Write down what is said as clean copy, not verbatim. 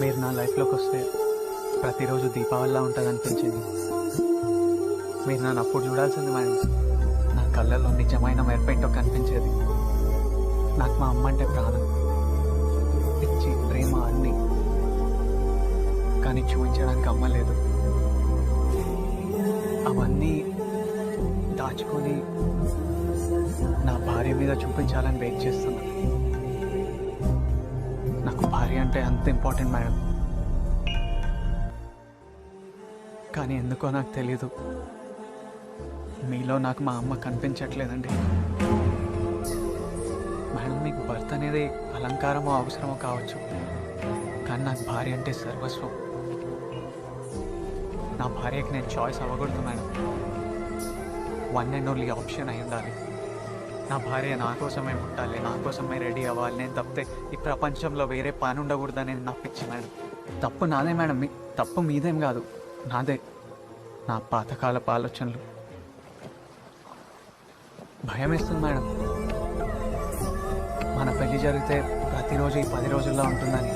మీరు నా లైఫ్లోకి వస్తే ప్రతిరోజు దీపావళిలా ఉంటుంది అనిపించింది. మీరు నన్ను అప్పుడు చూడాల్సింది మేడం. నా కళ్ళల్లో నిజమైన మెరుపేంటో కనిపించేది. నాకు మా అమ్మ అంటే ప్రాణం, పిచ్చి, ప్రేమ అన్నీ. కానీ చూపించడానికి అమ్మ లేదు. అవన్నీ దాచుకొని నా భార్య మీద చూపించాలని వెయిట్ చేస్తున్నా. నాకు భార్య అంటే అంత ఇంపార్టెంట్ మేడం. కానీ ఎందుకో నాకు తెలీదు, మీలో నాకు మా అమ్మ కనిపించట్లేదండి. మేడం, మీకు భర్త అనేది అలంకారమో అవసరమో కావచ్చు, కానీ నాకు భార్య అంటే సర్వస్వం. నా భార్యకి నేను చాయిస్ అవ్వకూడదు madam. One and only option అయి ఉండాలి. నా భార్య నా కోసమే పుట్టాలి, నా కోసమే రెడీ అవ్వాలి. నేను తప్పితే ఈ ప్రపంచంలో వేరే పని ఉండకూడదని నా పిచ్చి మేడం. తప్పు నాదే మేడం, తప్పు మీదేం కాదు, నాదే. నా పాతకాలపు ఆలోచనలు. భయం వేస్తుంది మేడం, మన పెళ్లి జరిగితే ప్రతిరోజు ఈ 10 రోజుల్లో ఉంటుందని.